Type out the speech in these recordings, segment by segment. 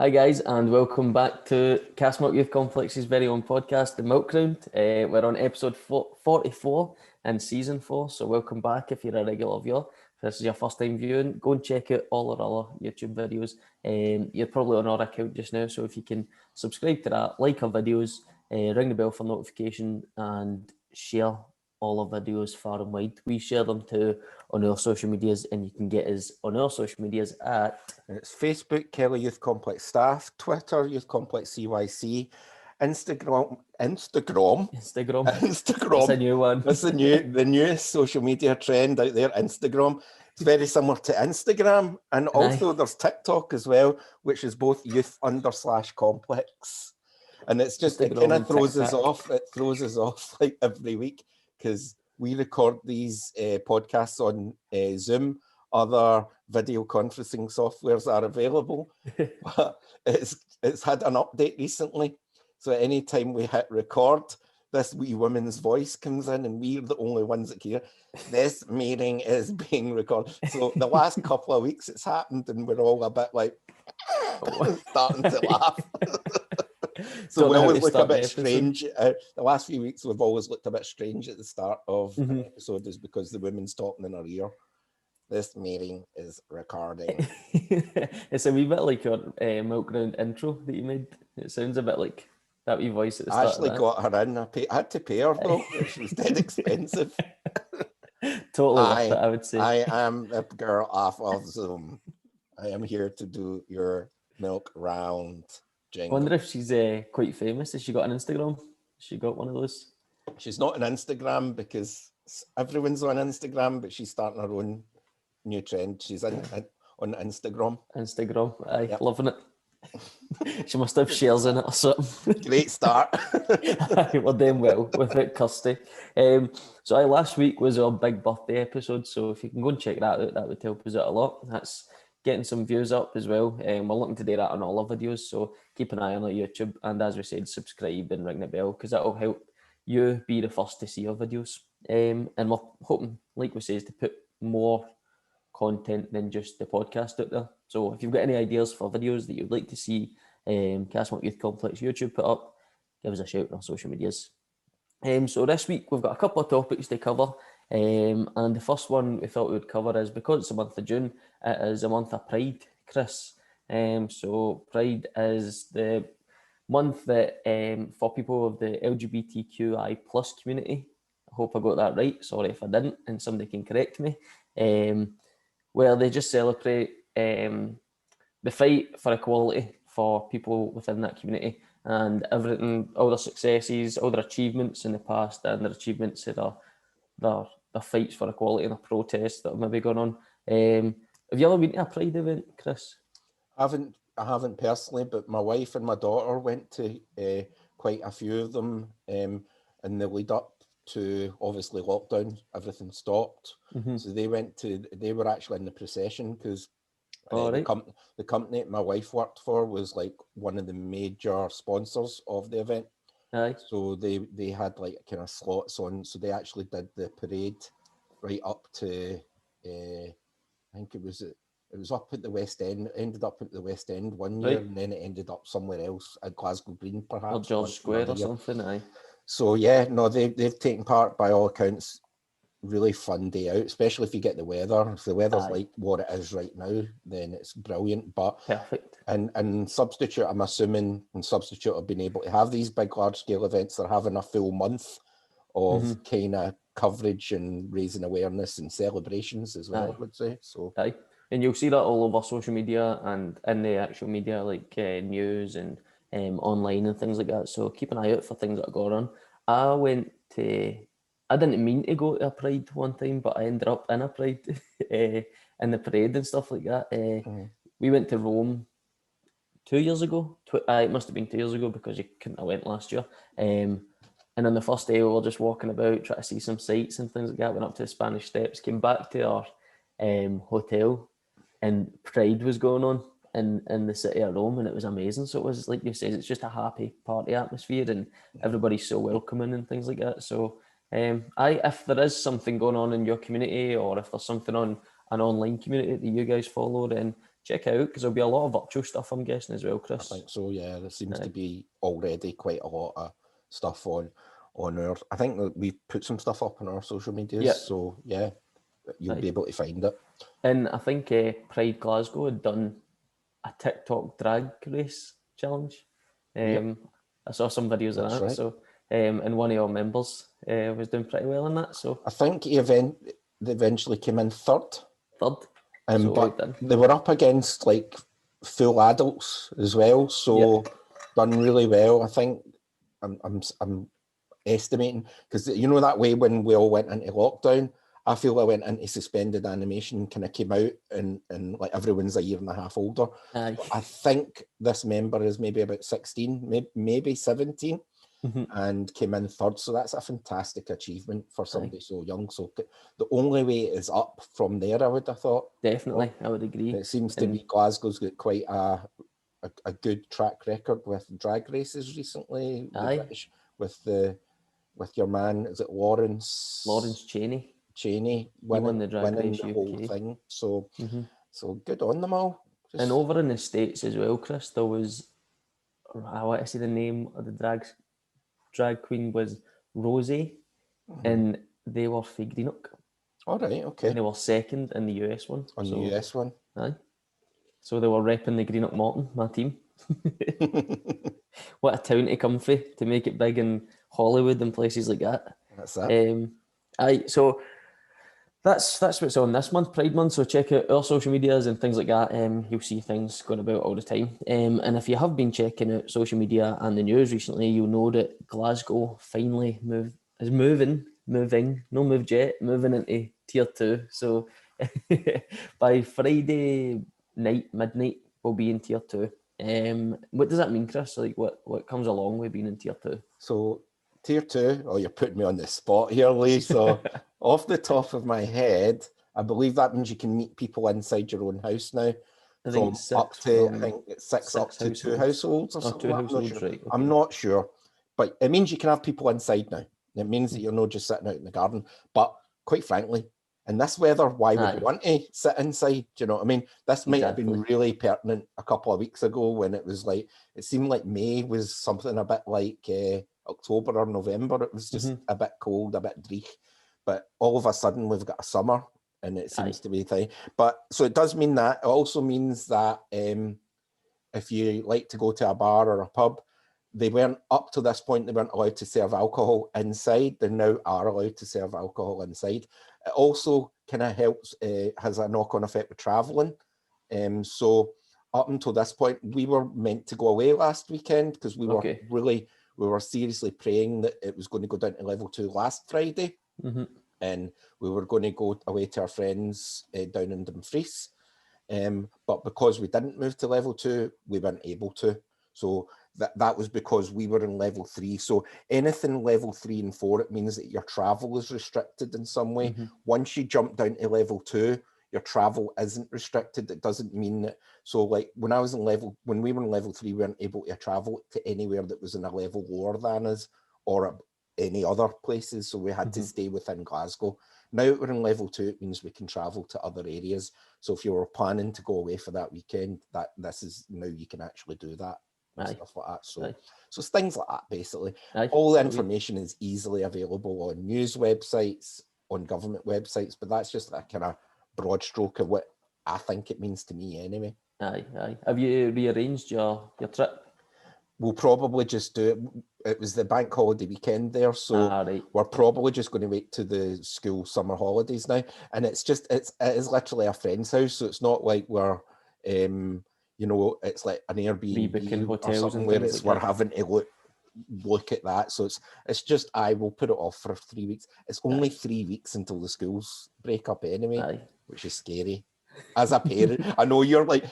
Hi guys, and welcome back to Castmilk Youth Complex's very own podcast, The Milk Round. We're on episode 44 in season 4, so welcome back if you're a regular viewer. If this is your first time viewing, go and check out all our other YouTube videos. You're probably on our account just now, so if you can subscribe to that, like our videos, ring the bell for notification, and share all our videos far and wide. We share them too on our social medias, and you can get us on our social medias at... It's Facebook, Kelly Youth Complex Staff, Twitter, Youth Complex CYC, Instagram. That's a new one. That's the newest social media trend out there, Instagram. It's very similar to Instagram. And also there's TikTok as well, which is both youth_complex. And it's just, Instagram, it kind of throws us off. It throws us off like every week because we record these podcasts on Zoom. Other video conferencing softwares are available, but it's had an update recently. So anytime we hit record, this wee woman's voice comes in and we're the only ones that hear, this meeting is being recorded. So the last couple of weeks it's happened and we're all a bit like starting to laugh. So we always look a bit strange. The last few weeks we've always looked a bit strange at the start of an episode is because the woman's talking in her ear. This meeting is recording. It's a wee bit like your Milk Round intro that you made. It sounds a bit like that wee voice at the start. I actually got her in. I had to pay her though, which was dead expensive. Totally worth it, I would say. I am a girl off of Zoom. I am here to do your Milk Round jingle. I wonder if she's quite famous. Has she got an Instagram? Has she got one of those? She's not on Instagram because everyone's on Instagram, but she's starting her own new trend. She's on Instagram. Aye, yep. Loving it. She must have shares in it or something. Great start. We're doing well without Kirsty. So last week was our big birthday episode, so if you can go and check that out, that would help us out a lot. That's getting some views up as well. We're looking to do that on all our videos, so keep an eye on our YouTube, and as we said, subscribe and ring the bell, because that'll help you be the first to see our videos. And we're hoping, like we said, to put more content than just the podcast out there. So if you've got any ideas for videos that you'd like to see Castmilk Youth Complex YouTube put up, give us a shout on our social medias. So this week we've got a couple of topics to cover, and the first one we thought we would cover is, because it's the month of June, it is a month of Pride, Chris. So Pride is the month that for people of the LGBTQI plus community. I hope I got that right. Sorry if I didn't, and somebody can correct me. Where they just celebrate the fight for equality for people within that community, and everything, all their successes, all their achievements in the past, and their achievements of their fights for equality and the protests that have maybe gone on. Have you ever been to a Pride event, Chris? I haven't personally, but my wife and my daughter went to quite a few of them in the lead up to obviously lockdown. Everything stopped, so they were actually in the procession because the company my wife worked for was like one of the major sponsors of the event. Aye. So they had like kind of slots on, so they actually did the parade right up to I think it was up at the West End. It ended up at the West End one year, and then it ended up somewhere else at Glasgow Green, perhaps, or George Square or something. Aye. So yeah, no, they've taken part, by all accounts. Really fun day out, especially if you get the weather. If the weather's like what it is right now, then it's brilliant. But perfect. And Substitute, I'm assuming, and Substitute have been able to have these big, large-scale events. They're having a full month of kind of coverage and raising awareness and celebrations as well, I would say. So, and you'll see that all over social media and in the actual media, like news and online and things like that. So keep an eye out for things that are going on. I didn't mean to go to a Pride one time, but I ended up in a Pride in the parade and stuff like that. We went to Rome 2 years ago. It must have been 2 years ago because you couldn't have went last year. And on the first day, we were just walking about, trying to see some sights and things like that. Went up to the Spanish Steps, came back to our hotel, and Pride was going on in the city of Rome, and it was amazing. So it was, like you said, it's just a happy party atmosphere, and everybody's so welcoming and things like that. So if there is something going on in your community, or if there's something on an online community that you guys follow, then check it out, because there'll be a lot of virtual stuff, I'm guessing, as well, Chris. I think so, yeah. There seems to be already quite a lot of stuff on our... I think that we've put some stuff up on our social medias, so yeah, you'll be able to find it. And I think Pride Glasgow had done a TikTok drag race challenge. I saw some videos of that. Right. So, and one of your members was doing pretty well in that. So I think they eventually came in third. So but they were up against like full adults as well, so done really well. I think I'm estimating, because you know that way when we all went into lockdown, I feel I went into suspended animation, kind of came out and like everyone's a year and a half older. I think this member is maybe about 16, maybe 17, and came in third. So that's a fantastic achievement for somebody so young. So the only way is up from there, I would have thought. Definitely, I would agree. It seems to be Glasgow's got quite a good track record with drag races recently. The British, with your man, is it Lawrence Cheney winning the drag race the whole thing. So good on them all. And over in the States as well, Chris, there was, I want to say the name of the drag queen was Rosie, and they were for Greenock. All right, okay. And they were second in the US one. The US one. Aye. So they were repping the Greenock Morton, my team. What a town to come for, to make it big in Hollywood and places like that. That's that. So that's what's on this month, Pride Month. So check out our social medias and things like that. You'll see things going about all the time. And if you have been checking out social media and the news recently, you'll know that Glasgow finally moving into Tier 2. So by Friday night, midnight, we'll be in Tier 2. What does that mean, Chris? Like what comes along with being in Tier 2? So Tier 2, you're putting me on the spot here, Lee. So off the top of my head, I believe that means you can meet people inside your own house now. I think it's six up to two households or something. Two households, right? Okay. I'm not sure, but it means you can have people inside now. It means that you're not just sitting out in the garden. But quite frankly, in this weather, why would you want to sit inside? Do you know what I mean? This might have been really pertinent a couple of weeks ago when it was like, it seemed like May was something a bit like October or November. It was just a bit cold, a bit dreich. But all of a sudden we've got a summer, and it seems to be thing. But so it does mean that. It also means that if you like to go to a bar or a pub, they weren't, up to this point, they weren't allowed to serve alcohol inside. They now are allowed to serve alcohol inside. It also kind of helps, has a knock-on effect with travelling. So up until this point, we were meant to go away last weekend because we were seriously praying that it was going to go down to level 2 last Friday. And we were going to go away to our friends down in Dumfries. But because we didn't move to level 2, we weren't able to. So that was because we were in level 3. So anything level 3 and 4, it means that your travel is restricted in some way. Once you jump down to level 2, your travel isn't restricted. It doesn't mean that. So like when we were in level 3, we weren't able to travel to anywhere that was in a level lower than us or any other places. So we had to stay within Glasgow. Now that we're in level 2, it means we can travel to other areas. So if you were planning to go away for that weekend, this is now you can actually do that. Stuff like that. So it's things like that, basically. All the information is easily available on news websites, on government websites, but that's just a kind of broad stroke of what I think it means to me anyway. Have you rearranged your trip? We'll probably just do it. It was the bank holiday weekend there, so we're probably just going to wait to the school summer holidays now. And it is literally a friend's house, so it's not like we're it's like an Airbnb or something where we're having to look at that. So it's just I will put it off for 3 weeks. It's only 3 weeks until the schools break up anyway, which is scary. As a parent, I know you're like,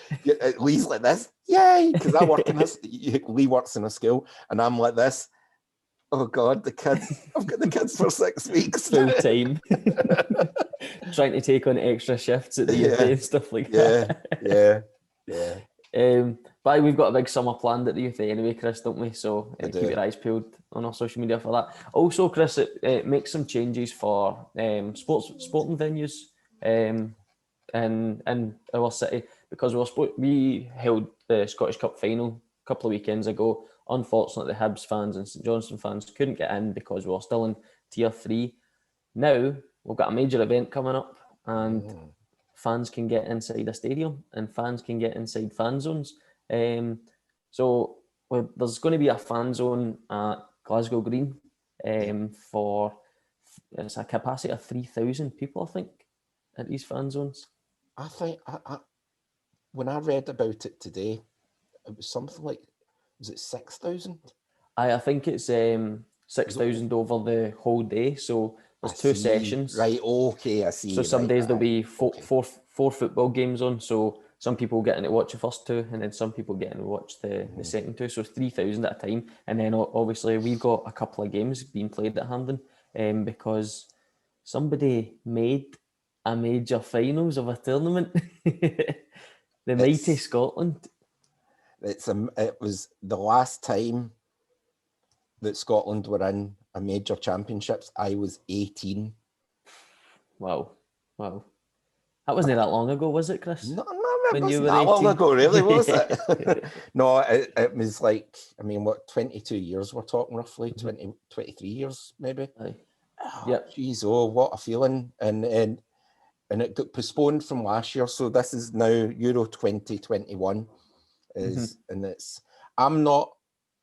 Lee's like this, yay, because I work in this. Lee works in a school, and I'm like this. Oh God, the kids! I've got the kids for 6 weeks full time, trying to take on extra shifts at the UK and stuff like that. Yeah. But we've got a big summer planned at the youth anyway, Chris, don't we? So keep your eyes peeled on our social media for that. Also, Chris, it makes some changes for sporting venues in our city. because we held the Scottish Cup final a couple of weekends ago. Unfortunately, the Hibs fans and St Johnstone fans couldn't get in because we were still in Tier 3. Now, we've got a major event coming up, and fans can get inside a stadium and fans can get inside fan zones. So there's going to be a fan zone at Glasgow Green for it's a capacity of 3,000 people, I think, at these fan zones. I think when I read about it today, it was something like, was it 6,000? I think it's 6,000 over the whole day. So there's two sessions. Right, okay, I see. So some days there'll be four football games on. So some people get in to watch the first two, and then some people get in to watch the second two. So 3,000 at a time. And then obviously we've got a couple of games being played at Hampden because somebody made a major finals of a tournament. The mighty Scotland. It was the last time that Scotland were in a major championships. I was 18. Wow. That wasn't that long ago, was it, Chris? No, it wasn't that long ago, really, was it? No, it was like, 22 years we're talking roughly, 23 years maybe. Geez, what a feeling. And it got postponed from last year, so this is now Euro 2021. And I'm not,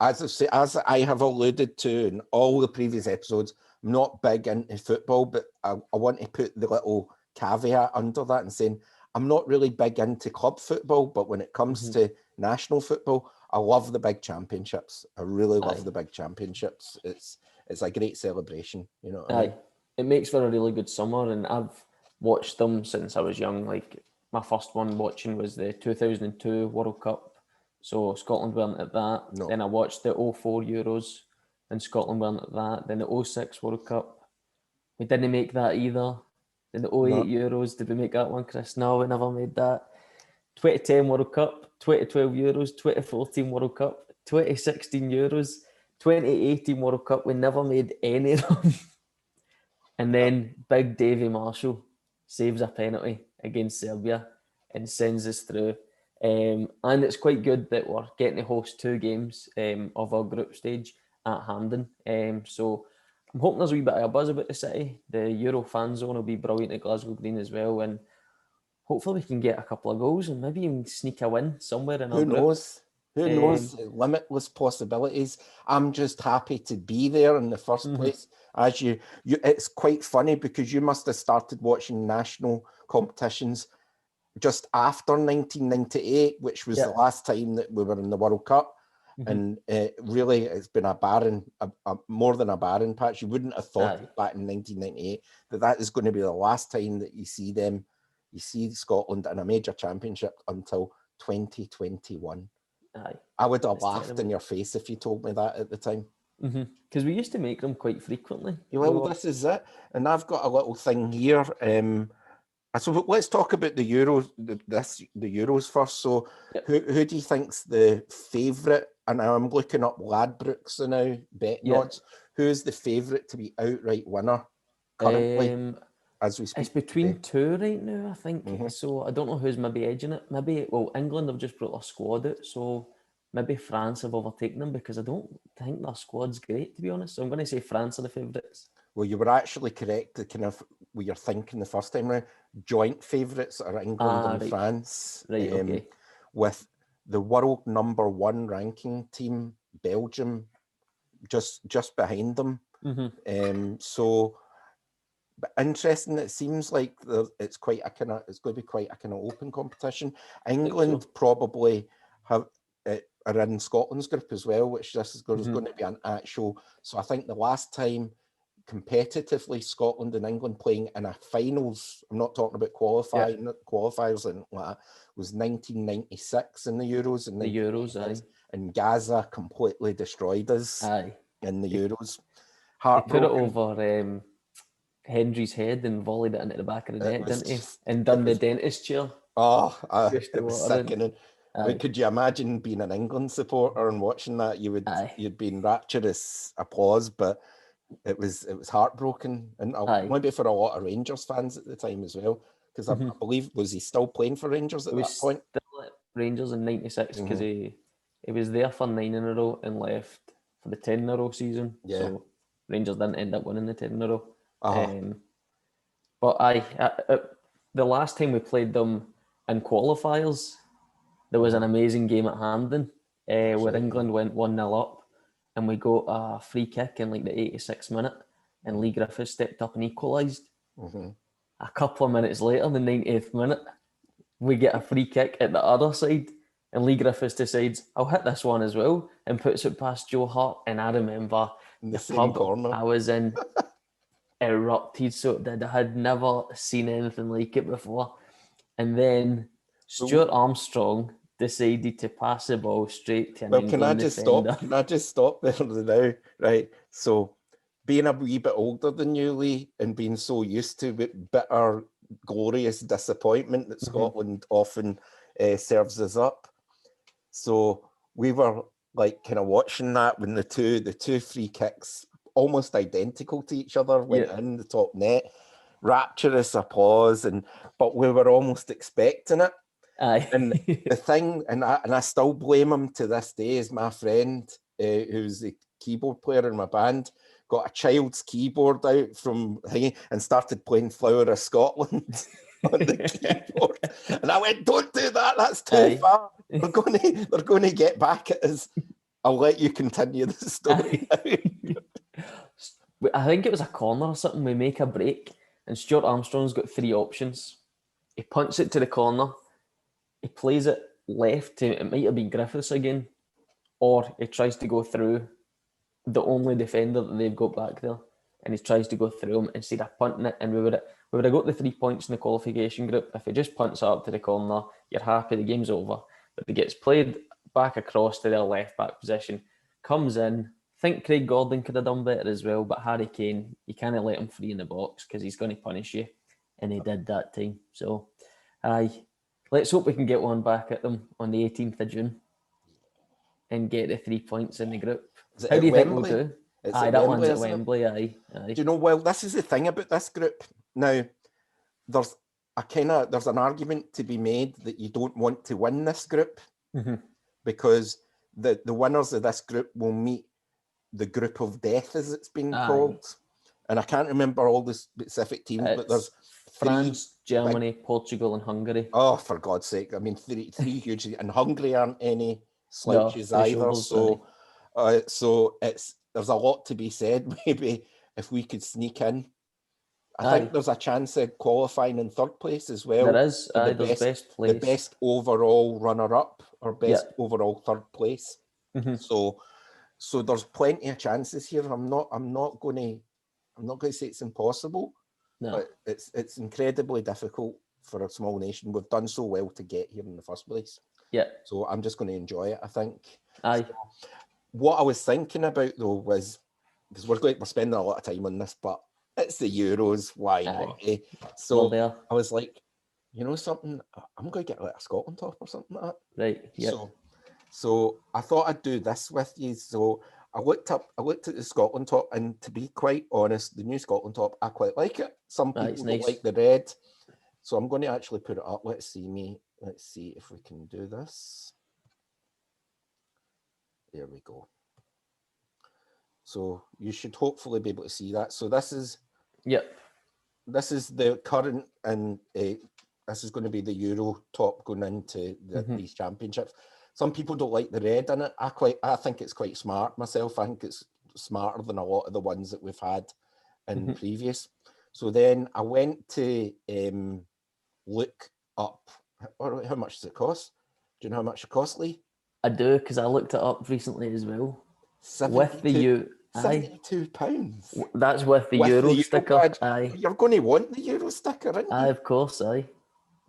as I have alluded to in all the previous episodes, I'm not big into football, but I want to put the little caveat under that and saying I'm not really big into club football, but when it comes to national football, I love the big championships. I really love the big championships. It's a great celebration, you know what I mean? It makes for a really good summer, and I've watched them since I was young. Like my first one watching was the 2002 World Cup. So Scotland weren't at that. No. Then I watched the 04 Euros and Scotland weren't at that. Then the 06 World Cup. We didn't make that either. Then the 08 Euros, did we make that one, Chris? No, we never made that. 2010 World Cup, 2012 Euros, 2014 World Cup, 2016 Euros, 2018 World Cup. We never made any of them. And then Big Davy Marshall saves a penalty against Serbia and sends us through. And it's quite good that we're getting to host two games of our group stage at Hampden. So I'm hoping there's a wee bit of a buzz about the city. The Euro fan zone will be brilliant at Glasgow Green as well. And hopefully we can get a couple of goals and maybe even sneak a win somewhere in our group. Who knows? Limitless possibilities. I'm just happy to be there in the first place. As you, it's quite funny because you must have started watching national competitions just after 1998, which was the last time that we were in the World Cup. And really, it's been more than a barren patch. You wouldn't have thought back in 1998 that is going to be the last time that you see Scotland in a major championship until 2021. I would have laughed in your face if you told me that at the time. Because we used to make them quite frequently. Well, this is it. And I've got a little thing here. So let's talk about the Euros. The Euros first. So, who do you think's the favourite? And I'm looking up Ladbrokes now, betting odds. Who's the favourite to be outright winner currently? As we speak, it's between two right now, I think. So I don't know who's maybe edging it. Maybe England have just brought their squad out, so maybe France have overtaken them because I don't think their squad's great, to be honest. So I'm going to say France are the favourites. Well, you were actually correct. The kind of what you're thinking the first time round. Joint favourites are England and France. Right. Okay. With the world number one ranking team, Belgium, just behind them. So, but interesting. It seems like it's going to be quite a kind of open competition. England probably are in Scotland's group as well, which this is going to be an actual. So I think the last time competitively Scotland and England playing in a finals, I'm not talking about qualifiers and like that, was 1996 in the Euros. And the Euros, and Gaza completely destroyed us in the Euros. He put it over Hendry's head and volleyed it into the back of the net, didn't he? And done the dentist chair. It was sickening. Could you imagine being an England supporter and watching that? You'd be in rapturous applause, but it was heartbroken, and maybe for a lot of Rangers fans at the time as well. Because I believe, was he still playing for Rangers at that point? Still at Rangers in '96 because he was there for 9 in a row and left for the 10 in a row season. Yeah. So Rangers didn't end up winning the 10 in a row. Uh-huh. But the last time we played them in qualifiers, there was an amazing game at Hampden where England went 1-0 up and we got a free kick in like the 86th minute and Lee Griffiths stepped up and equalised. A couple of minutes later, the 90th minute, we get a free kick at the other side and Lee Griffiths decides, I'll hit this one as well, and puts it past Joe Hart. And I remember the pub corner I was in erupted, so it did. I had never seen anything like it before. And then Stuart Armstrong decided to pass the ball straight to an England defender. Can I just stop there now? Right. So being a wee bit older than you, Lee, and being so used to bitter, glorious disappointment that Scotland often serves us up. So we were like kind of watching that when the two free kicks, almost identical to each other, went in the top net. Rapturous applause, but we were almost expecting it. Aye. And the thing, and I still blame him to this day, is my friend who's the keyboard player in my band, got a child's keyboard out from hanging and started playing Flower of Scotland on the keyboard. And I went, don't do that, that's too far. They're going to get back at us. I'll let you continue the story. I think it was a corner or something. We make a break and Stuart Armstrong's got 3 options. He punts it to the corner, he plays it left to, it might have been Griffiths again, or he tries to go through the only defender that they've got back there, and he tries to go through him instead of punting it, and we would have got the 3 points in the qualification group. If he just punts it up to the corner, you're happy, the game's over. But it gets played back across to their left back position, comes in. I think Craig Gordon could have done better as well, but Harry Kane, you can't let him free in the box because he's going to punish you, and he did that time. So, let's hope we can get one back at them on the 18th of June and get the 3 points in the group. How do you think we'll do? That one's at Wembley, aye. Do you know, well, this is the thing about this group. Now, there's an argument to be made that you don't want to win this group because the winners of this group will meet the group of death, as it's been called. And I can't remember all the specific teams, but there's France, Germany, Portugal, and Hungary. Oh, for God's sake! I mean, three huge, and Hungary aren't any slouches either. So there's a lot to be said. Maybe if we could sneak in, I think there's a chance of qualifying in 3rd place as well. There is. There's best place, the best overall runner-up or best overall 3rd place. So there's plenty of chances here. I'm not going to say it's impossible. No. But it's incredibly difficult for a small nation. We've done so well to get here in the first place. Yeah. So I'm just going to enjoy it, I think. Aye. So, what I was thinking about though was, because we're spending a lot of time on this, but it's the Euros, why not? Eh? So I was like, you know something, I'm going to get like a Scotland top or something like that. Right. Yeah. So I thought I'd do this with you. So I looked at the Scotland top, and to be quite honest, the new Scotland top, I quite like it. Some people don't like the red. So I'm going to actually put it up. Let's see if we can do this. There we go. So you should hopefully be able to see that. So this is this is the current, and this is going to be the Euro top going into these championships. Some people don't like the red in it. I think it's quite smart myself. I think it's smarter than a lot of the ones that we've had in previous. So then I went to look up, how much does it cost? Do you know how much it costs, Lee? I do, because I looked it up recently as well. With the £72. That's with the Euro sticker. Aye. You're going to want the Euro sticker, aren't you? Aye, of course, aye.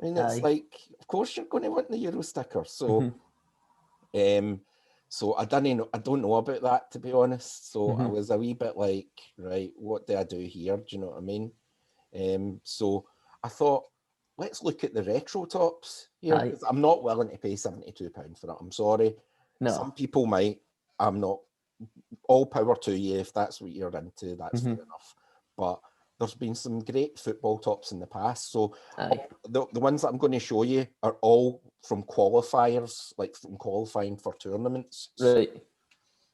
I mean, it's like, of course you're going to want the Euro sticker. So, so I don't know about that, to be honest. So I was a wee bit like, right, what do I do here? Do you know what I mean? So I thought, let's look at the retro tops here. Because I'm not willing to pay £72 for it. I'm sorry. No. Some people might. I'm not. All power to you if that's what you're into. That's fair enough. But there's been some great football tops in the past. So Aye. the ones that I'm going to show you are all from qualifiers, like from qualifying for tournaments. Right.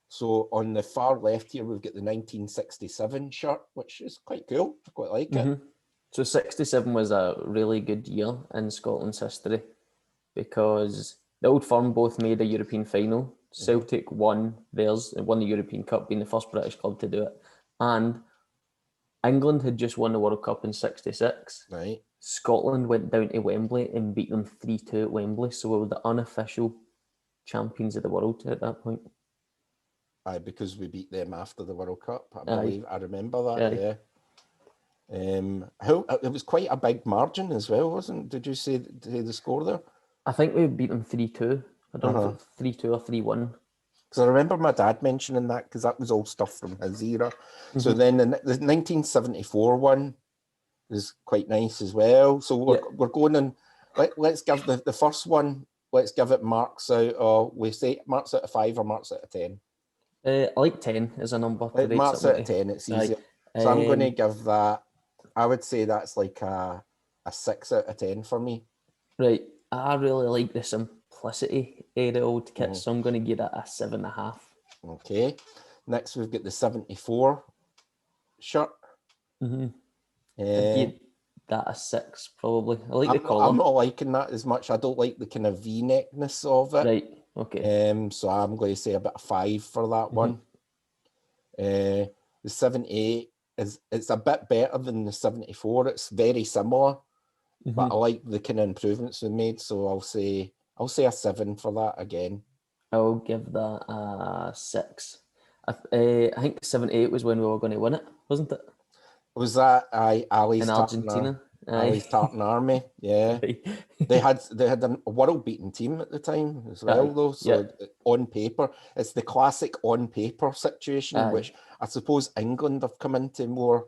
So on the far left here, we've got the 1967 shirt, which is quite cool. I quite like it. So 67 was a really good year in Scotland's history because the Old Firm both made a European final. Celtic won theirs, won the European Cup, being the first British club to do it. And England had just won the World Cup in 66. Right. Scotland went down to Wembley and beat them 3-2 at Wembley. So we were the unofficial champions of the world at that point. Aye, because we beat them after the World Cup. I remember that, yeah. It was quite a big margin as well, wasn't it? Did you say the score there? I think we beat them 3-2. I don't know if it's 3-2 or 3-1. Because I remember my dad mentioning that, because that was all stuff from his era. So then the 1974 one is quite nice as well. So we're going and let's give the first one, let's give it marks out of, we say marks out of 5 or marks out of 10. I like 10 as a number. Like marks out of 10, it's easier. So I'm going to give that, I would say that's like a 6 out of 10 for me. Right. I really like the simplicity of the old kits, so I'm going to give that a 7.5. Okay. Next, we've got the 74 shirt. I'd give that a 6, probably. I like the collar. I'm not liking that as much. I don't like the kind of V-neckness of it. Right. Okay. So I'm going to say about a 5 for that one. The 78 it's a bit better than the 74. It's very similar, but I like the kind of improvements we made. So I'll say a 7 for that again. I'll give that a 6. I think 78 was when we were going to win it, wasn't it? Was that Ali's in Argentina? Ali's Tartan Army, yeah. They had a world-beaten team at the time as well, though. So on paper, it's the classic on-paper situation, which I suppose England have come into more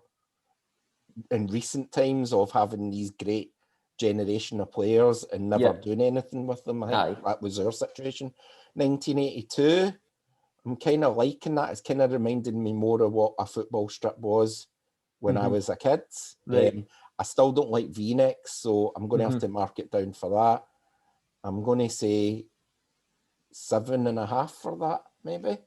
in recent times, of having these great generation of players and never doing anything with them. I think that was their situation. 1982, I'm kind of liking that. It's kind of reminding me more of what a football strip was when I was a kid. Right. I still don't like V-necks, so I'm going to have to mark it down for that. I'm going to say 7.5 for that, maybe.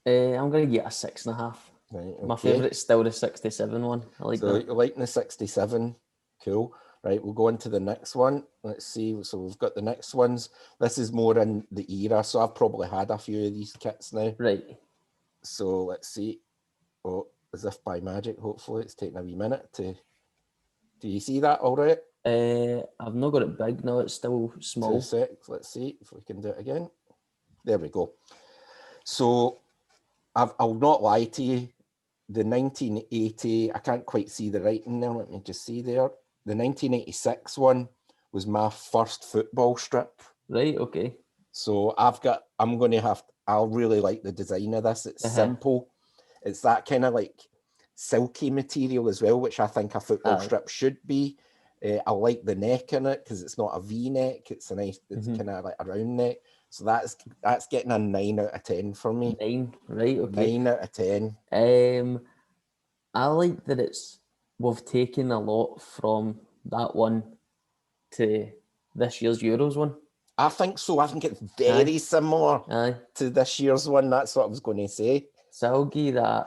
I'm going to get a 6.5. Right, okay. My favourite's still the 67 one. I like that. So you're liking the 67. Cool. Right, we'll go on to the next one. Let's see. So we've got the next ones. This is more in the era, so I've probably had a few of these kits now. Right. So let's see. Oh, as if by magic, hopefully. It's taking a wee minute to... Do you see that all right? I've not got it big now. It's still small. 2 seconds. Let's see if we can do it again. There we go. So I'll not lie to you. The 1980, I can't quite see the writing there. Let me just see there. The 1986 one was my first football strip. Right, okay. So I'll really like the design of this. It's simple. It's that kind of like silky material as well, which I think a football strip should be. I like the neck in it because it's not a V-neck. It's a nice, it's kind of like a round neck. So that's getting a 9 out of 10 for me. 9, right, okay. 9 out of 10. I like that we've taken a lot from that one to this year's Euros one. I think so. I think it's very similar to this year's one. That's what I was going to say. So I'll give that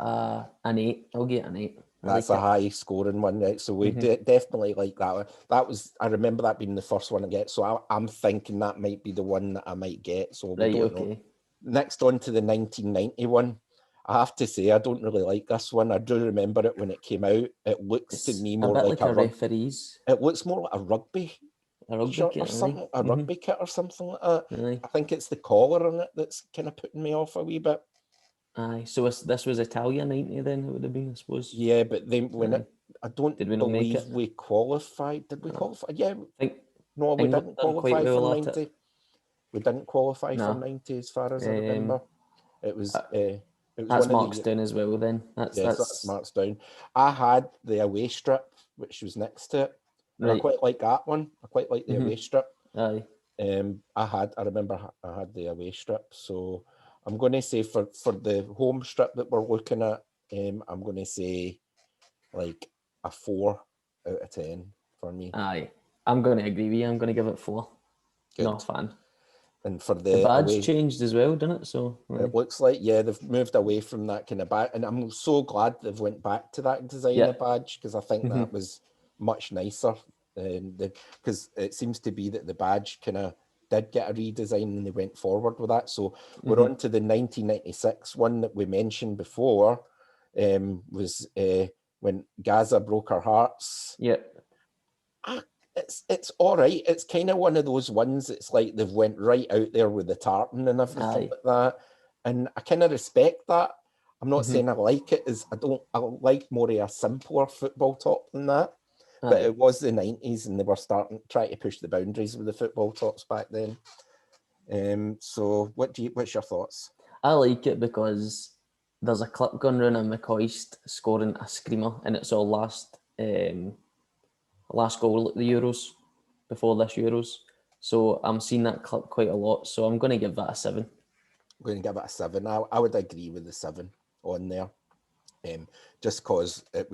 an 8. I'll give it an 8. That's a high scoring one, right? So we definitely like that one. I remember that being the first one I get. So I'm thinking that might be the one that I might get. So we don't know. Next on to the 1991. I have to say, I don't really like this one. I do remember it when it came out. It looks to me more like a referee's. It looks more like a rugby shirt kit or something, a rugby kit or something like that. I think it's the collar on it that's kind of putting me off a wee bit. Aye, so this was Italia 90 then, it would have been, I suppose. Yeah, but then I don't believe we qualified. Did we qualify? Yeah, we didn't qualify for 90. We didn't qualify for 90 as far as I remember. It was that's marks down as well then. That's marks down. I had the away strip, which was next to it. And I quite like that one. I quite like the away strip. Aye. I remember I had the away strip. So I'm going to say for the home strip that we're looking at, I'm going to say like a 4 out of 10 for me. Aye, I'm going to agree with you. I'm going to give it 4. Good. Not a fan. And for the badge changed as well, didn't it? So it looks like, yeah, they've moved away from that kind of badge, and I'm so glad they've went back to that design of badge, because I think that was much nicer. Because it seems to be that the badge kind of did get a redesign and they went forward with that. So we're on to the 1996 one that we mentioned before, was when Gaza broke our hearts. It's all right. It's kind of one of those ones. It's like they've went right out there with the tartan and everything like that, and I kind of respect that. I'm not saying I like it. I like more of a simpler football top than that. But it was the 90s, and they were trying to push the boundaries with the football tops back then. So what's your thoughts? I like it because there's a clip going around of McCoist scoring a screamer, and it's all last goal at the Euros, before this Euros. So I'm seeing that clip quite a lot. So I'm going to give that a 7. I'm going to give it a 7. I would agree with the 7 on there, just because it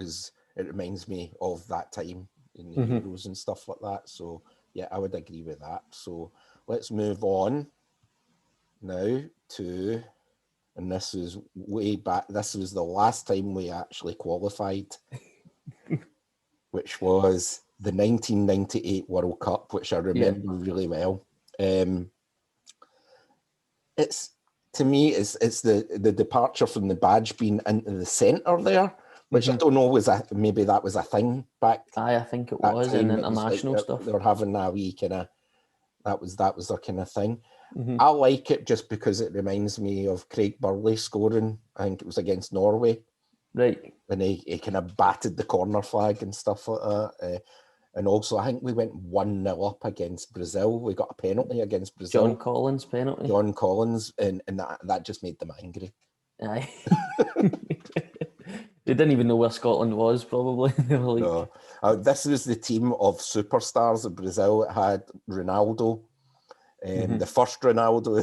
reminds me of that time in the Euros and stuff like that. So yeah, I would agree with that. So let's move on now to, and this was way back, this was the last time we actually qualified, which was the 1998 World Cup, which I remember really well. It's, to me, it's the departure from the badge being into the centre there, which I don't know, maybe that was a thing back. I think it was in international stuff. They were having a wee kind of, that was their kind of thing. I like it just because it reminds me of Craig Burley scoring. I think it was against Norway. Right. And he kind of batted the corner flag and stuff like that. And also, I think we went 1-0 up against Brazil. We got a penalty against Brazil. John Collins penalty. John Collins, and that just made them angry. Aye. They didn't even know where Scotland was, probably. They were like... No. This was the team of superstars of Brazil. It had Ronaldo, the first Ronaldo,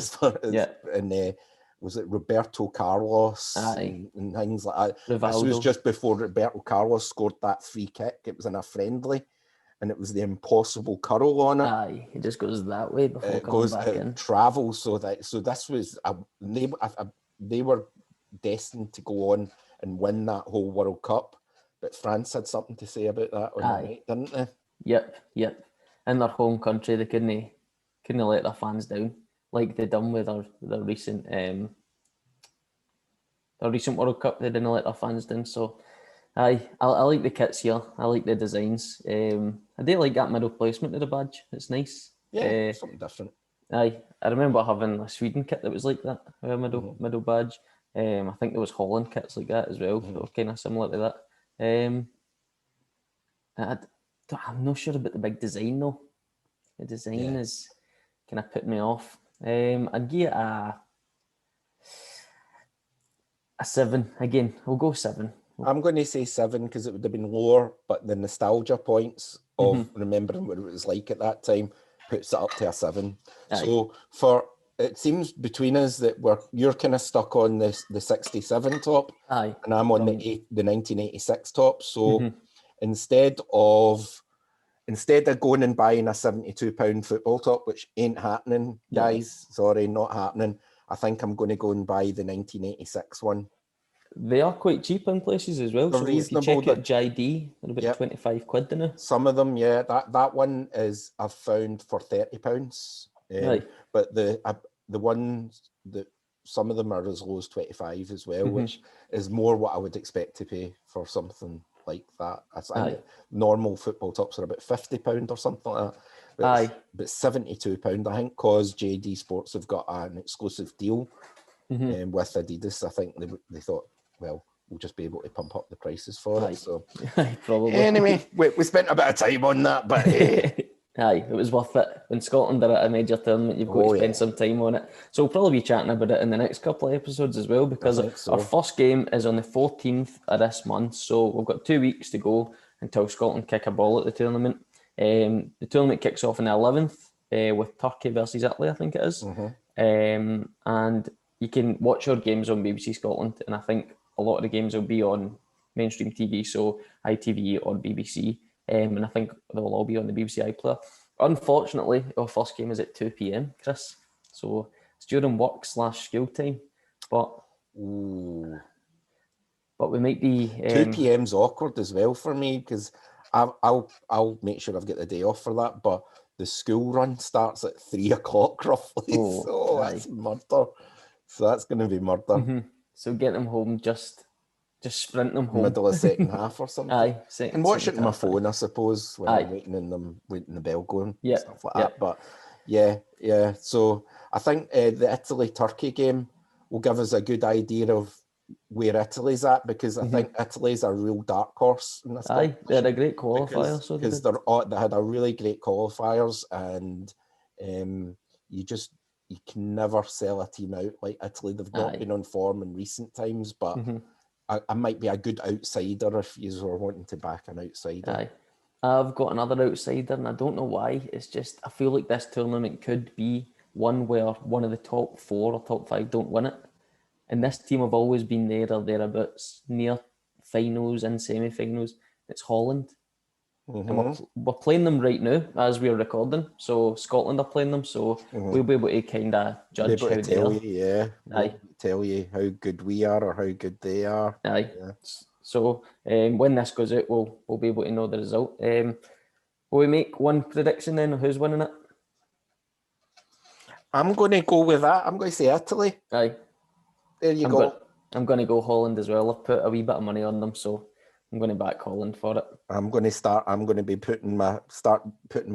and was it Roberto Carlos and things like that. Rivaldo. This was just before Roberto Carlos scored that free kick. It was in a friendly, and it was the impossible curl on it. Aye, it just goes that way before it coming goes back in. Travel, so this was they were destined to go on and win that whole World Cup. But France had something to say about that on the night, didn't they? Yep. In their home country, they couldn't let their fans down like they done with their recent World Cup. They didn't let their fans down. So, I like the kits here. I like the designs. I do like that middle placement of the badge. It's nice. Yeah, something different. I remember having a Sweden kit that was like that, a middle badge. I think there was Holland kits like that as well, that were kind of similar to that. I'm not sure about the big design though. The design is kind of putting me off. I'd give it a 7 again. We'll go 7. I'm going to say 7 because it would have been lower, but the nostalgia points of remembering what it was like at that time puts it up to a 7. So it seems between us that you're kind of stuck on the 67 top, and I'm on the 1986 top. So instead of going and buying a £72 football top, which ain't happening, guys, sorry, not happening, I think I'm going to go and buy the 1986 one. They are quite cheap in places as well. They're reasonable. If you check out JD, they're about 25 quid, don't they? Some of them, yeah. That one is I've found for £30. But the ones that some of them are as low as 25 as well, which is more what I would expect to pay for something like that. I think normal football tops are about £50 or something like that. But £72, I think, because JD Sports have got an exclusive deal with Adidas. I think they thought, well, we'll just be able to pump up the prices for it. So probably. Anyway, we spent a bit of time on that, but it was worth it. When Scotland are at a major tournament, you've got to spend some time on it. So we'll probably be chatting about it in the next couple of episodes as well, because our first game is on the 14th of this month. So we've got 2 weeks to go until Scotland kick a ball at the tournament. The tournament kicks off on the 11th with Turkey versus Italy, I think it is. And you can watch our games on BBC Scotland, and I think a lot of the games will be on mainstream TV, so ITV or BBC, and I think they'll all be on the BBC iPlayer. Unfortunately, our first game is at 2 p.m, Chris, so it's during work/school time, but we might be 2 p.m.'s awkward as well for me, because I'll make sure I've got the day off for that, but the school run starts at 3 o'clock roughly, so that's murder. So that's going to be murder. So get them home, just sprint them home. Middle of second half or something. Aye, and watch it on my phone, I suppose, when I'm waiting the bell going and stuff like that. But yeah. So I think the Italy-Turkey game will give us a good idea of where Italy's at, because I think Italy's a real dark horse in this competition. They had a great qualifier, because they had a really great qualifiers, and you can never sell a team out like Italy. They've not been on form in recent times, but I might be a good outsider if you were wanting to back an outsider. I've got another outsider, and I don't know why. It's just I feel like this tournament could be one where one of the top 4 or top 5 don't win it. And this team have always been there or thereabouts, near finals and semi-finals. It's Holland. And we're playing them right now as we're recording. So Scotland are playing them, so we'll be able to kind of judge how they are. Tell you how good we are or how good they are. So when this goes out, we'll be able to know the result. Will we make one prediction then of who's winning it? I'm going to go with that. I'm going to say Italy. There you go. I'm going to go Holland as well. I've put a wee bit of money on them, so I'm going to back Holland for it. I'm going to be putting my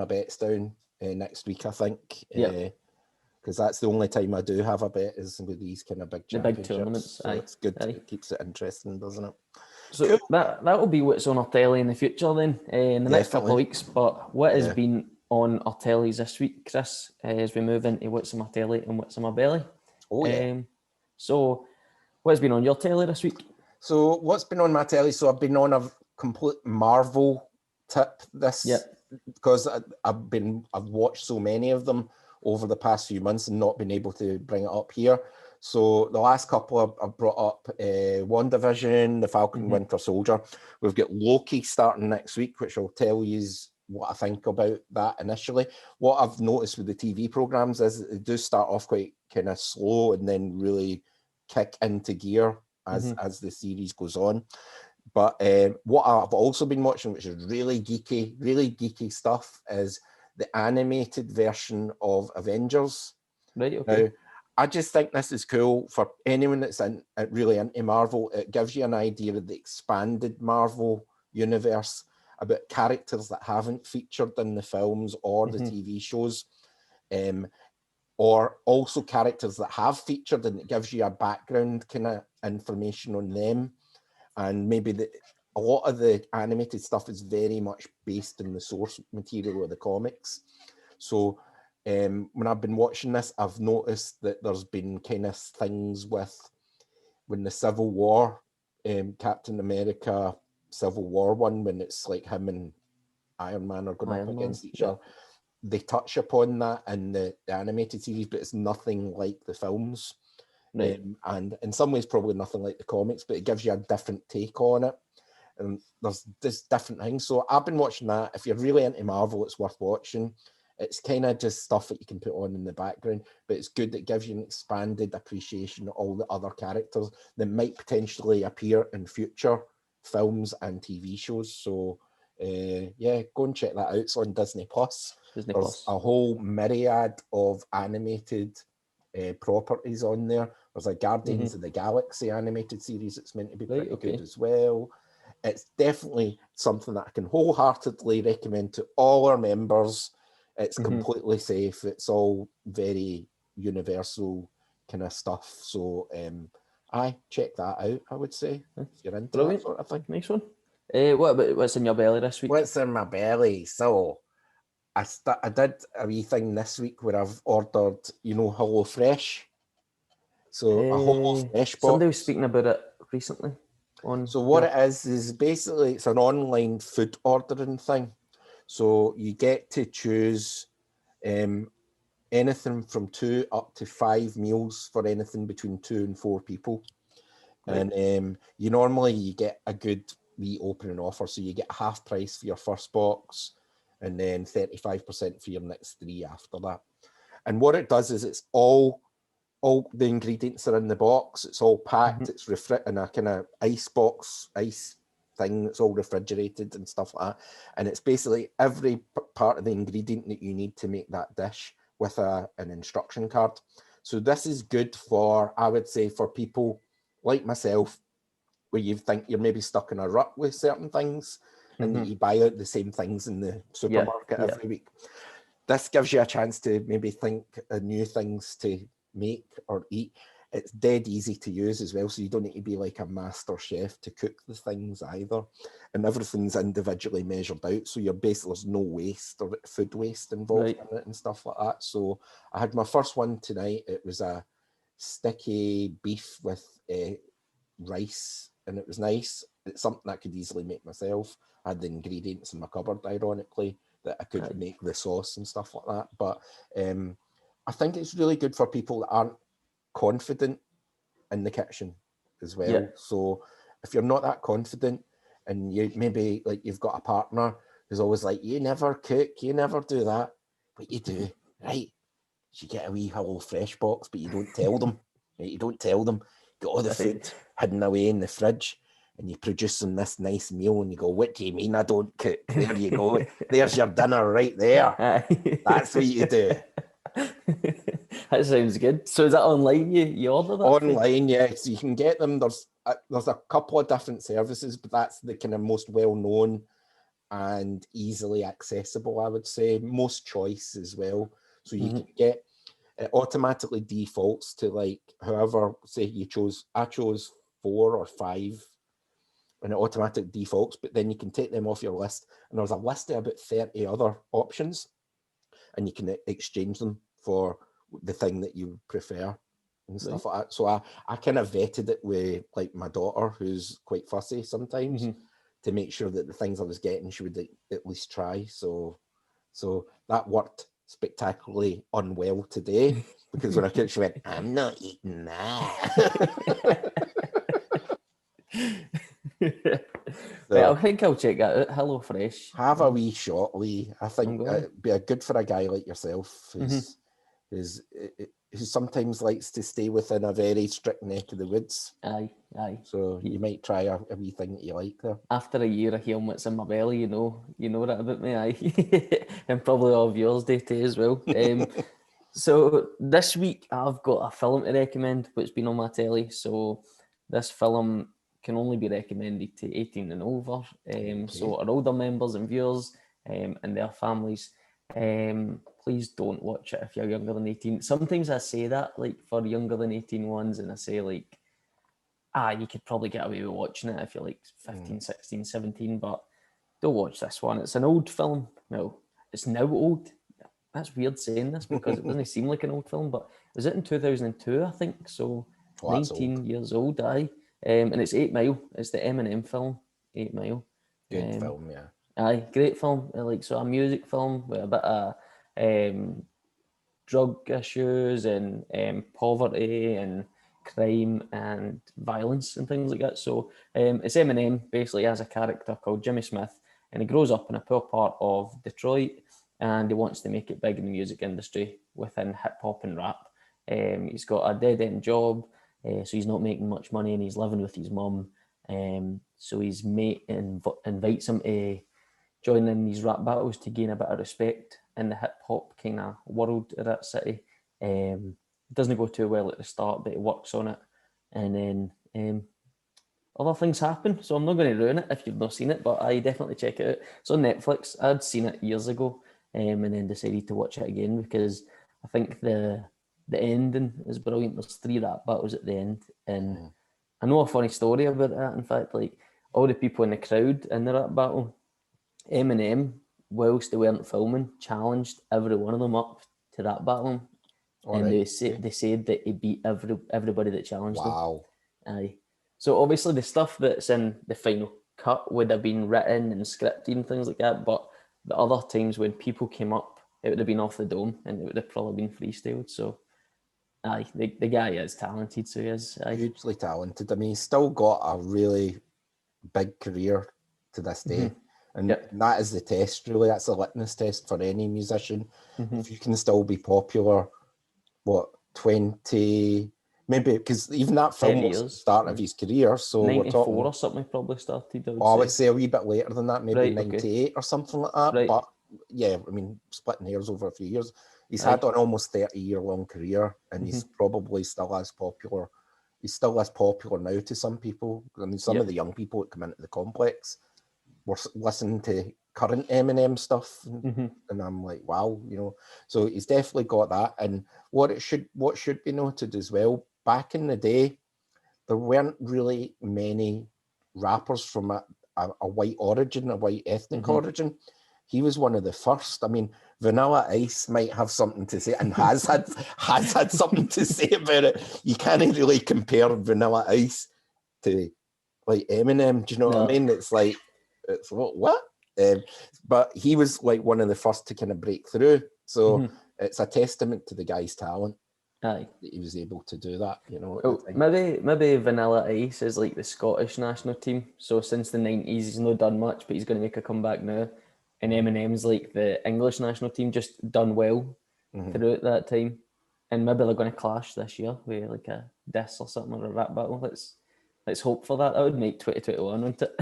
bets down next week, I think. Because that's the only time I do have a bet is with these kind of big championships. The big tournaments. So it's good. It keeps it interesting, doesn't it? So cool. that will be what's on our telly in the future then, in the next couple of weeks. But what has been on our tellies this week, Chris, as we move into what's on my telly and what's on my belly? So what has been on your telly this week? So what's been on my telly? So I've been on a complete Marvel tip because I've watched so many of them over the past few months and not been able to bring it up here. So the last couple I've brought up WandaVision, The Falcon and Winter Soldier. We've got Loki starting next week, which I'll tell you what I think about that initially. What I've noticed with the TV programs is they do start off quite kind of slow and then really kick into gear as the series goes on. But what I've also been watching, which is really geeky stuff, is the animated version of Avengers. Right, okay. Now, I just think this is cool for anyone that's really into Marvel. It gives you an idea of the expanded Marvel universe, about characters that haven't featured in the films or the TV shows, or also characters that have featured, and it gives you a background kind of information on them. And maybe a lot of the animated stuff is very much based in the source material of the comics. So when I've been watching this, I've noticed that there's been kind of things with when the Civil War, Captain America Civil War one, when it's like him and Iron Man are going up against each other. They touch upon that in the animated series, but it's nothing like the films. Right. And in some ways, probably nothing like the comics, but it gives you a different take on it. And there's this different things. So I've been watching that. If you're really into Marvel, it's worth watching. It's kind of just stuff that you can put on in the background, but it's good. It gives you an expanded appreciation of all the other characters that might potentially appear in future films and TV shows. So go and check that out. It's on Disney Plus. There's a whole myriad of animated properties on there. There's a Guardians of the Galaxy animated series that's meant to be pretty good as well. It's definitely something that I can wholeheartedly recommend to all our members. It's completely safe. It's all very universal kind of stuff. So check that out, I would say, if you're into that sort of thing. Nice one. What's in your belly this week? What's in my belly? So I did a wee thing this week where I've ordered, Hello Fresh. So a Hello Fresh box. Somebody was speaking about it recently. So what it is basically it's an online food ordering thing. So you get to choose anything from 2 up to 5 meals for anything between 2 and 4 people. Right. And you get a good wee opening offer, so you get half price for your first box, and then 35% for your next 3 after that. And what it does is it's all the ingredients are in the box. It's all packed. It's in a kind of ice thing. It's all refrigerated and stuff like that. And it's basically every part of the ingredient that you need to make that dish with an instruction card. So this is good for, I would say, for people like myself, where you think you're maybe stuck in a rut with certain things and that you buy out the same things in the supermarket every week. This gives you a chance to maybe think of new things to make or eat. It's dead easy to use as well, so you don't need to be like a master chef to cook the things either. And everything's individually measured out, so there's no waste or food waste involved in it and stuff like that. So I had my first one tonight. It was a sticky beef with rice, and it was nice. It's something I could easily make myself. I had the ingredients in my cupboard, ironically, that I could make the sauce and stuff like that. But I think it's really good for people that aren't confident in the kitchen as well. Yeah. So if you're not that confident, and you maybe like you've got a partner who's always like, you never cook, you never do that, but you do, right? You get a wee Hello Fresh box, but you don't tell them. Right? You don't tell them. Got all the food hidden away in the fridge, and you produce them this nice meal, and you go, what do you mean I don't cook? There you go. There's your dinner right there. That's what you do. That sounds good. So is that online? You order that? Online, yeah. So you can get them. There's a couple of different services, but that's the kind of most well-known and easily accessible, I would say. Most choice as well. So you can get, it automatically defaults to like however, say I chose 4 or 5, and it automatically defaults, but then you can take them off your list, and there's a list of about 30 other options, and you can exchange them for the thing that you prefer and stuff like that. So I kind of vetted it with like my daughter, who's quite fussy sometimes, to make sure that the things I was getting she would at least try. So that worked spectacularly unwell today, because when I cooked, she went, I'm not eating that. Right, I think I'll check that out. Hello Fresh. Have a wee shot, Lee. I think it'd be a good for a guy like yourself who sometimes likes to stay within a very strict neck of the woods. Aye. So you might try a wee thing that you like there. After a year of hearing what's in my belly, you know that about me, aye. And probably all of yours, Dave, too, as well. So this week I've got a film to recommend, which has been on my telly. So this film can only be recommended to 18 and over. So our older members and viewers and their families, please don't watch it if you're younger than 18. Sometimes I say that, like, for younger than 18 ones, and I say, like, you could probably get away with watching it if you're like 15, 16, 17, but don't watch this one. It's an old film. No, it's now old. That's weird saying this because it doesn't seem like an old film, but was it in 2002, I think? So 19 old. Years old, aye. And it's 8 Mile. It's the Eminem film, 8 Mile. Good film, yeah. Aye, great film. Like, so a music film with a bit of drug issues and poverty and crime and violence and things like that. So it's Eminem basically as a character called Jimmy Smith, and he grows up in a poor part of Detroit, and he wants to make it big in the music industry within hip hop and rap. He's got a dead end job, so he's not making much money, and he's living with his mum. So his mate invites him to join in these rap battles to gain a bit of respect in the hip hop kind of world of that city. It doesn't go too well at the start, but he works on it, and then other things happen. So I'm not going to ruin it if you've not seen it, but I definitely check it out. It's on Netflix. I'd seen it years ago, and then decided to watch it again because I think the ending is brilliant. There's 3 rap battles at the end, and I know a funny story about that. In fact, like, all the people in the crowd in the rap battle, Eminem, whilst they weren't filming, challenged every one of them up to rap battling, and they said that he beat everybody that challenged him. Wow. Aye. So obviously the stuff that's in the final cut would have been written and scripted and things like that, but the other times when people came up, it would have been off the dome and it would have probably been freestyled. So Aye, the guy is talented, so he is. Aye. Hugely talented. I mean, he's still got a really big career to this day. And that is the test, really. That's a litmus test for any musician. If you can still be popular, 20, maybe, because even that film was the start of his career. So 94 we're talking, or something, he probably started. I would say a wee bit later than that, maybe Right, 98 or something like that. Right. But yeah, I mean, splitting hairs over a few years. He's had an almost 30-year-long career, and he's probably still as popular. He's still as popular now to some people. I mean, some of the young people that come into the complex were listening to current Eminem stuff, and I'm like, wow, you know. So he's definitely got that. And what should be noted as well, back in the day, there weren't really many rappers from a white origin, a white ethnic origin. He was one of the first. I mean, Vanilla Ice might have something to say, and has had something to say about it. You can't really compare Vanilla Ice to like Eminem. Do you know what I mean? It's like, it's what? But he was like one of the first to kind of break through. So it's a testament to the guy's talent. Aye, that he was able to do that, you know. Well, maybe Vanilla Ice is like the Scottish national team. So since the 90s, he's not done much, but he's going to make a comeback now. And Eminem's like the English national team, just done well throughout that time. And maybe they're going to clash this year with like a diss or something, or a rap battle. Let's hope for that. That would make 2021, wouldn't it?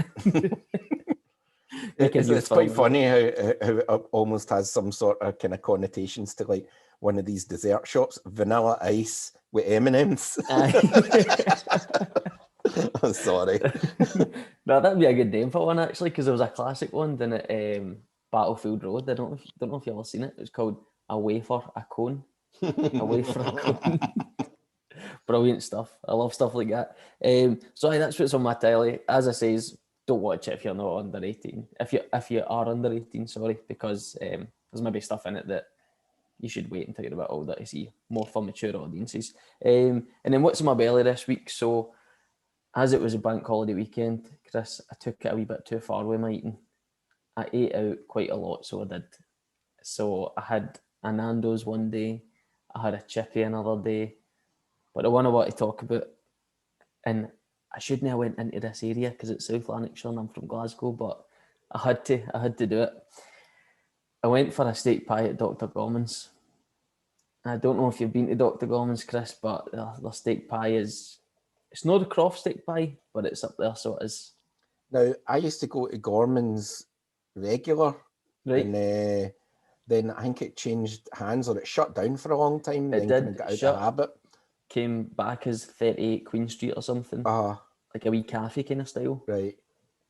It's quite funny how it almost has some sort of kind of connotations to like one of these dessert shops, Vanilla Ice with M&Ms. I'm sorry. No, that'd be a good name for one actually, because there was a classic one down at Battlefield Road. I don't know if you've ever seen it. It was called A Wafer, a Cone. A Wafer, a Cone. Brilliant stuff. I love stuff like that. So that's what's on my telly. As I say, don't watch it if you're not under 18. If you are under 18, sorry, because there's maybe stuff in it that you should wait until you're a bit older to see, more for mature audiences. And then what's in my belly this week? So as it was a bank holiday weekend, Chris, I took it a wee bit too far with my eating. I ate out quite a lot, so I did. So I had a Nando's one day, I had a chippy another day, but the one I want to talk about, and I shouldn't have went into this area because it's South Lanarkshire and I'm from Glasgow, but I had to do it. I went for a steak pie at Dr. Gorman's. I don't know if you've been to Dr. Gorman's, Chris, but their steak pie it's not the Croft steak pie, but it's up there, so it is. Now, I used to go to Gorman's regular, right? And then I think it changed hands, or it shut down for a long time. It then did. Got out of habit. Came back as 38 Queen Street or something, like a wee cafe kind of style. Right.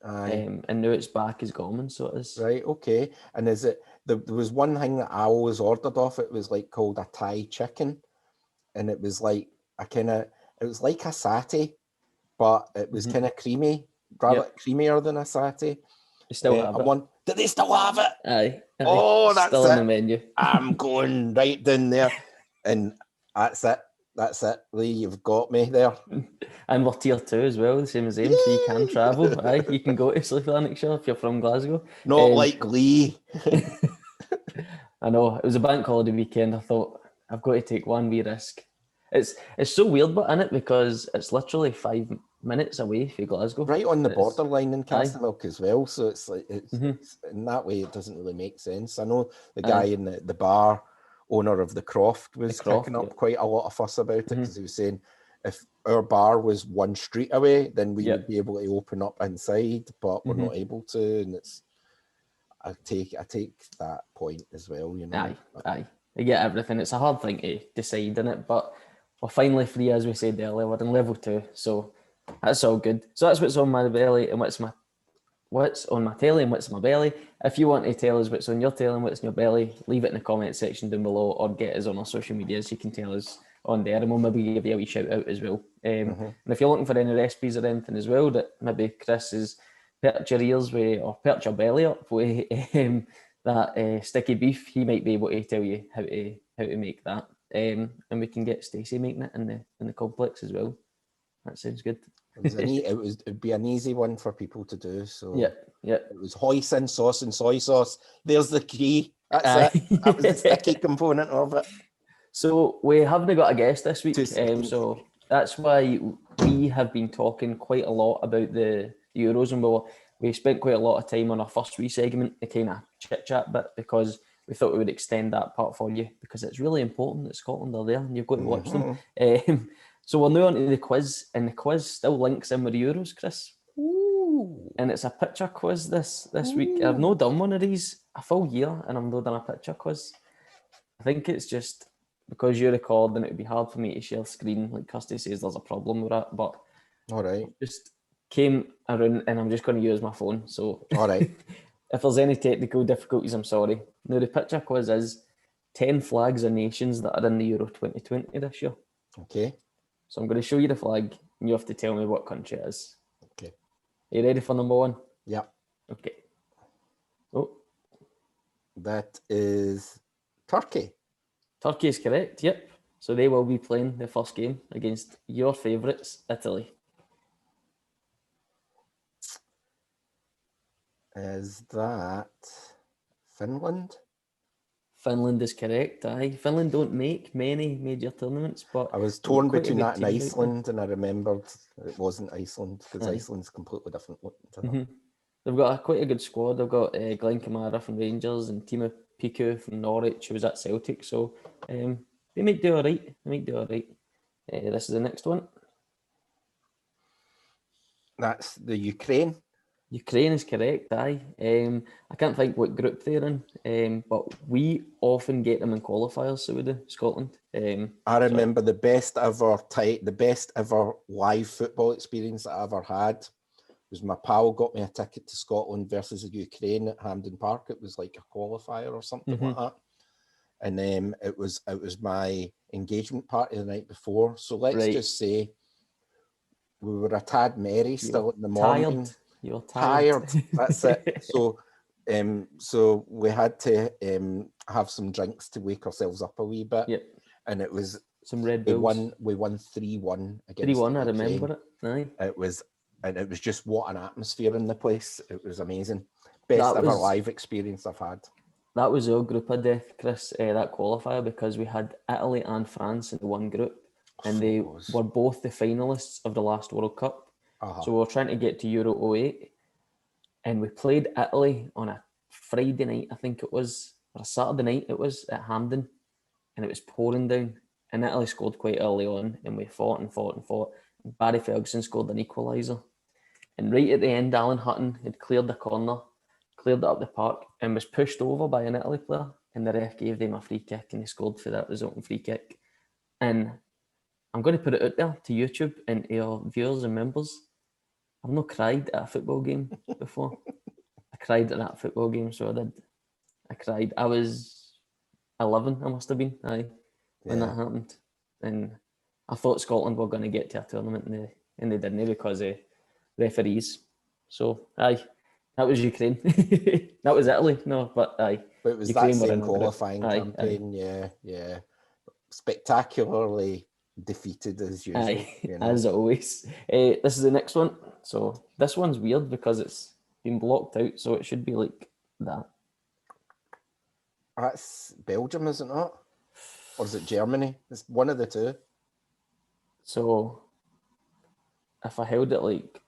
And now it's back as Gorman's, so it is. Right. Okay. And is it? There was one thing that I always ordered off. It was like called a Thai chicken, and it was like it was like a satay, but it was kind of creamy, rather creamier than a satay. They still have it. Do they still have it? Aye. Oh, that's still on the menu. I'm going right down there, and that's it. That's it, Lee. You've got me there. And we're tier 2 as well, the same as them, so you can travel. Aye, you can go to South Lanarkshire if you're from Glasgow. Not like Lee. I know, it was a bank holiday weekend. I thought, I've got to take one wee risk. It's so weird, but in it, because it's literally 5 minutes away from Glasgow. Right on the borderline in Castlemilk as well. So it's like, it's in that way, it doesn't really make sense. I know the guy in the bar, owner of the Croft, was kicking up quite a lot of fuss about it, because he was saying if our bar was one street away, then we would be able to open up inside, but we're not able to. And I take that point as well, you know. Aye. You get everything. It's a hard thing to decide, in it, but we're finally free, as we said earlier. We're in level 2, so that's all good. So that's what's on my belly and what's on my telly and what's in my belly. If you want to tell us what's on your telly and what's in your belly, leave it in the comment section down below, or get us on our social medias. You can tell us on there, and we'll maybe give you a wee shout out as well. And if you're looking for any recipes or anything as well that maybe Chris has perked your ears with, or perked your belly up with that sticky beef, he might be able to tell you how to make that. And we can get Stacey making it in the complex as well. That sounds good. It'd be an easy one for people to do. So yeah. It was hoisin sauce and soy sauce. There's the key. That's it. That was the sticky component of it. So we haven't got a guest this week, 2 seconds. so that's why we have been talking quite a lot about the Euros, and we spent quite a lot of time on our first wee segment, the kind of chit-chat bit, because we thought we would extend that part for you, because it's really important that Scotland are there and you've got to watch them. So we're now on to the quiz, and the quiz still links in with the Euros, Chris. Ooh. And it's a picture quiz this week. I've not done one of these a full year, and I've not done a picture quiz. I think it's just because you're recording, it would be hard for me to share screen. Like Kirsty says, there's a problem with that, but All right. just came around, and I'm just going to use my phone. So All right. if there's any technical difficulties, I'm sorry. Now, the picture quiz is 10 flags of nations that are in the Euro 2020 this year. Okay. So I'm going to show you the flag, and you have to tell me what country it is. Okay. Are you ready for number one? Yeah. Okay. Oh, that is Turkey. Turkey is correct, yep. So they will be playing the first game against your favourites, Italy. Is that Finland? Finland is correct, aye. Finland don't make many major tournaments, but... I was torn quite a between good that and team, Iceland, and I remembered it wasn't Iceland, because Iceland's completely different to that. Mm-hmm. They've got quite a good squad. They've got Glenn Kamara from Rangers and Timo Piku from Norwich, who was at Celtic. So they might do all right. This is the next one. That's the Ukraine. Ukraine is correct, aye. I can't think what group they're in, but we often get them in qualifiers, so we do, Scotland. I remember the best ever live football experience that I ever had was my pal got me a ticket to Scotland versus the Ukraine at Hampden Park. It was like a qualifier or something like that. And it was my engagement party the night before. So let's just say we were a tad merry still in the morning. You're tired. That's it. So we had to have some drinks to wake ourselves up a wee bit. Yep. And it was some Red Bulls. We won 3-1 against 3-1, I remember it. Aye. It was just what an atmosphere in the place. It was amazing. Best ever live experience I've had. That was our group of death, Chris, that qualifier, because we had Italy and France in one group, and they were both the finalists of the last World Cup. So we were trying to get to Euro 08, and we played Italy on a Friday night, I think it was, or a Saturday night it was, at Hampden, and it was pouring down, and Italy scored quite early on, and we fought. And Barry Ferguson scored an equaliser. And right at the end, Alan Hutton had cleared the corner, cleared it up the park, and was pushed over by an Italy player, and the ref gave them a free kick, and he scored for that resulting free kick. And I'm going to put it out there to YouTube and to our viewers and members. I've not cried at a football game before. I cried at that football game, so I did. I cried. I was 11, I must have been, when that happened. And I thought Scotland were going to get to a tournament, and they didn't, because of referees. So, that was Ukraine. That was Italy, no, but But it was Ukraine that same qualifying campaign, yeah. Spectacularly defeated as usual. As always. This is the next one. So this one's weird because it's been blocked out, so it should be like that. That's Belgium, isn't it? Or is it Germany? It's one of the two. So if I held it like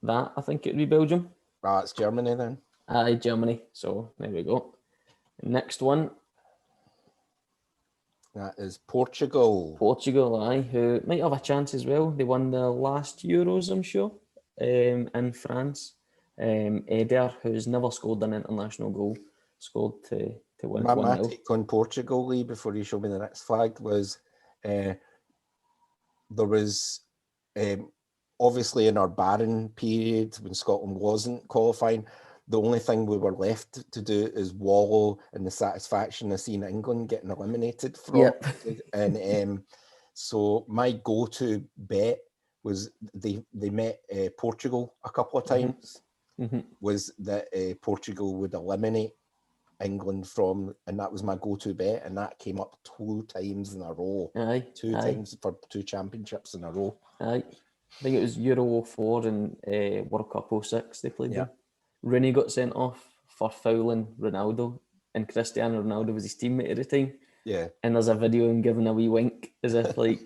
that, I think it would be Belgium. It's Germany then. Aye, Germany. So there we go. Next one. That is Portugal. Portugal, who might have a chance as well. They won the last Euros, I'm sure, in France. Eder, who's never scored an international goal, scored to win 1-0. My take on Portugal, Lee, before you show me the next flag, was there was obviously in our barren period when Scotland wasn't qualifying, the only thing we were left to do is wallow in the satisfaction of seeing England getting eliminated from. Yep. And so my go-to bet was they met Portugal a couple of times. Was that Portugal would eliminate England from, and that was my go-to bet, and that came up 2 times in a row. Two times for 2 championships in a row. I think it was Euro 04 and World Cup 06 they played them. Rooney got sent off for fouling Ronaldo, and Cristiano Ronaldo was his teammate at the time. Yeah. And there's a video of him giving a wee wink as if like,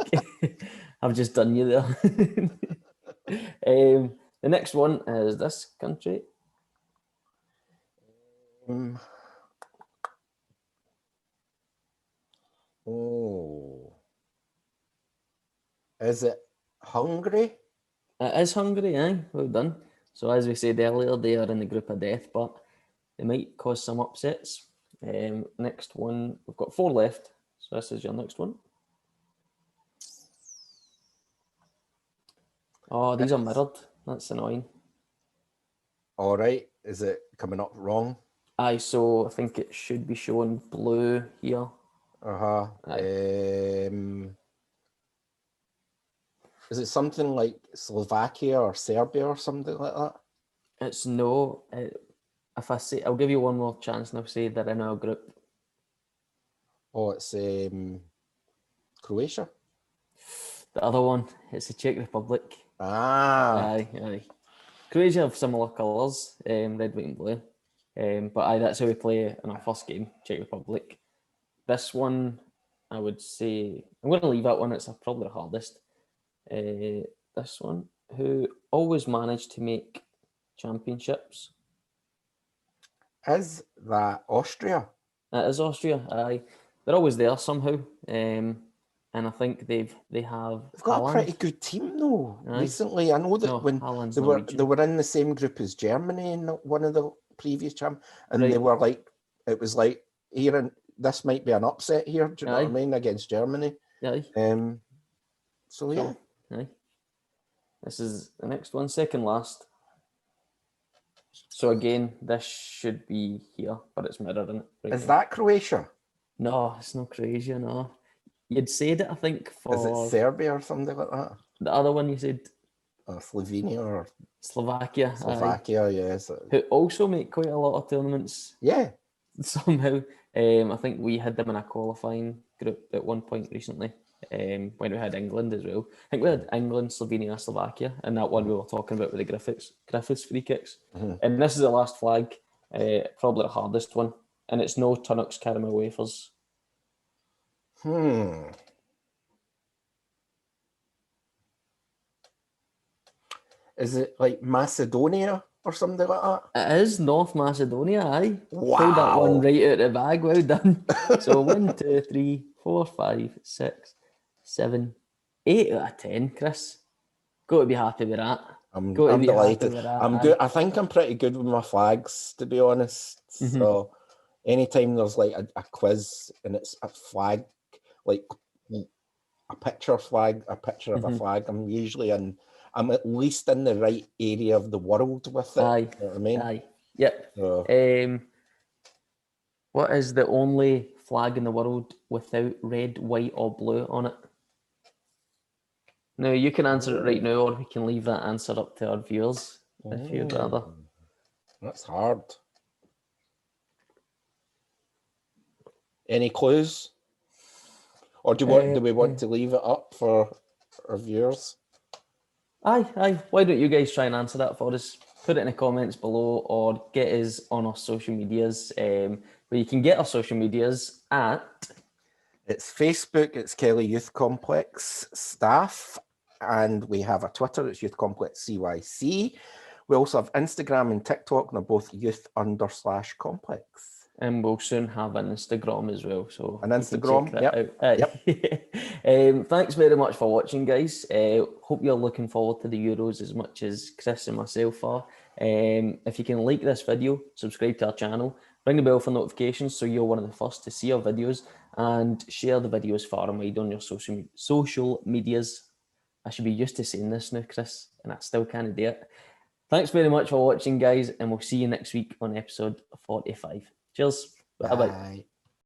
I've just done you there. The next one is this country. Is it Hungary? It is Hungary, aye. Well done. So as we said earlier, they are in the group of death, but they might cause some upsets. Next one, we've got 4 left. So this is your next one. Oh, these are mirrored. That's annoying. All right. Is it coming up wrong? Aye, so I think it should be showing blue here. Is it something like Slovakia or Serbia or something like that? It's no. If I say, I'll give you one more chance and I'll say they're in our group. Oh, it's Croatia. The other one, it's the Czech Republic. Ah. Aye. Croatia have similar colours, red, white and blue. But aye, that's how we play in our first game, Czech Republic. This one, I would say, I'm going to leave that one, it's probably the hardest. This one, who always managed to make championships. Is that Austria? It is Austria, aye. They're always there somehow. And I think they have. They've got Haaland. a pretty good team though. Aye. Recently, I know that when Haaland's they were in the same group as Germany in one of the previous champs, and Right. they were like, it was like here and this might be an upset here. Do you know what I Aye. mean, against Germany? Aye. So yeah. Aye. This is the next one, second last. So again, this should be here, but it's mirroring it. Right Is now. that Croatia? No, it's not Croatia, no. You'd said it, I think, for... Is it Serbia or something like that? The other one you said? Slovenia or... Slovakia. Slovakia, yes. Who also make quite a lot of tournaments. Yeah. Somehow. I think we had them in a qualifying group at one point recently. When we had England as well. I think we had England, Slovenia, Slovakia, and that one we were talking about with the Griffiths free kicks. And this is the last flag, probably the hardest one, and it's no Tunnock's caramel wafers. Is it like Macedonia or something like that? It is North Macedonia, aye. Wow. Pulled that one right out of the bag, well done. So 1, 2, 3, 4, 5, 6, 7, 8 out of 10, Chris. Got to be happy with that. I'm delighted. I'm good. I think I'm pretty good with my flags, to be honest. So anytime there's like a quiz and it's a flag, like a picture flag, a picture of a flag, I'm at least in the right area of the world with it. Aye. You know what I mean? Aye. Yep. So. What is the only flag in the world without red, white, or blue on it? Now, you can answer it right now, or we can leave that answer up to our viewers, if you'd rather. That's hard. Any clues? Or do we want to leave it up for our viewers? Aye. Why don't you guys try and answer that for us? Put it in the comments below or get us on our social medias, where you can get our social medias at... It's Facebook, it's Kelly Youth Complex Staff, and we have a Twitter, it's Youth Complex CYC. We also have Instagram and TikTok, and they're both youth_complex. And we'll soon have an Instagram as well. So an Instagram, yep. Thanks very much for watching, guys. Hope you're looking forward to the Euros as much as Chris and myself are. If you can like this video, subscribe to our channel, ring the bell for notifications so you're one of the first to see our videos, and share the videos far and wide on your social medias. I should be used to saying this now, Chris, and I still can't do it. Thanks very much for watching, guys, and we'll see you next week on episode 45. Cheers. Bye-bye.